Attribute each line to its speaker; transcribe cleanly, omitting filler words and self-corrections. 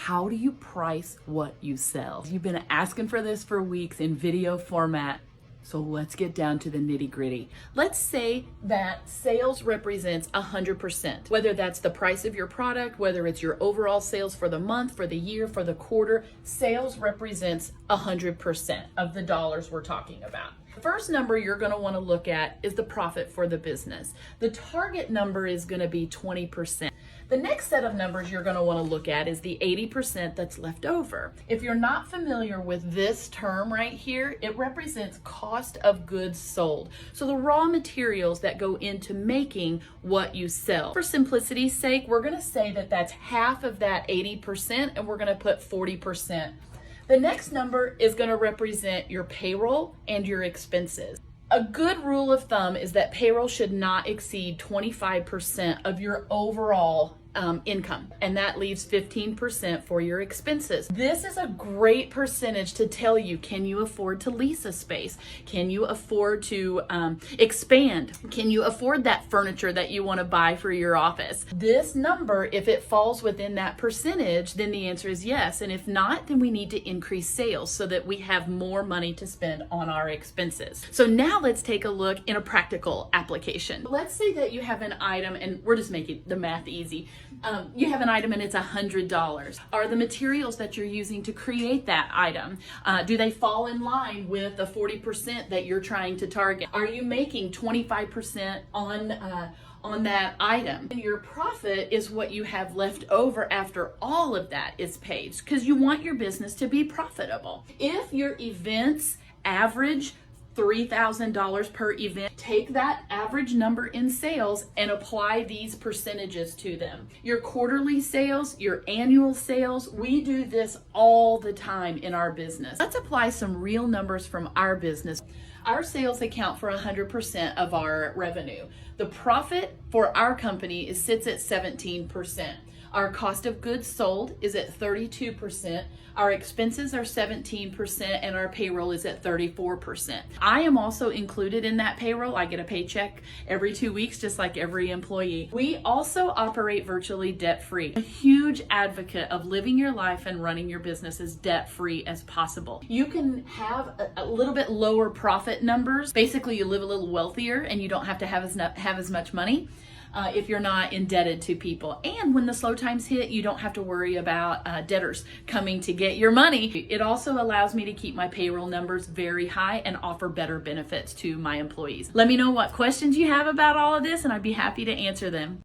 Speaker 1: how do you price what you sell? You've been asking for this for weeks in video format. So let's get down to the nitty gritty. Let's say that sales represents 100%, whether that's the price of your product, whether it's your overall sales for the month, for the year, for the quarter, sales represents 100% of the dollars we're talking about. The first number you're going to want to look at is the profit for the business. The target number is going to be 20%. The next set of numbers you're going to want to look at is the 80% that's left over. If you're not familiar with this term right here, it represents cost of goods sold. So the raw materials that go into making what you sell. For simplicity's sake, we're going to say that that's half of that 80% and we're going to put 40%. The next number is going to represent your payroll and your expenses. A good rule of thumb is that payroll should not exceed 25% of your overall income, and that leaves 15% for your expenses. This is a great percentage to tell you, can you afford to lease a space? Can you afford to expand? Can you afford that furniture that you want to buy for your office? This number, if it falls within that percentage, then the answer is yes. And if not, then we need to increase sales so that we have more money to spend on our expenses. So now let's take a look in a practical application. Let's say that you have an item, and we're just making the math easy. You have an item and it's $100. Are the materials that you're using to create that item, do they fall in line with the 40% that you're trying to target? Are you making 25% on that item? And your profit is what you have left over after all of that is paid, because you want your business to be profitable. If your events average $3,000 per event, take that average number in sales and apply these percentages to them. Your quarterly sales, your annual sales, we do this all the time in our business. Let's apply some real numbers from our business. Our sales account for 100% of our revenue. The profit for our company sits at 17%. Our cost of goods sold is at 32%. Our expenses are 17%, and our payroll is at 34%. I am also included in that payroll. I get a paycheck every 2 weeks, just like every employee. We also operate virtually debt-free. A huge advocate of living your life and running your business as debt-free as possible. You can have a little bit lower profit numbers. Basically, you live a little wealthier and you don't have to have as much money. If you're not indebted to people. And when the slow times hit, you don't have to worry about debtors coming to get your money. It also allows me to keep my payroll numbers very high and offer better benefits to my employees. Let me know what questions you have about all of this, and I'd be happy to answer them.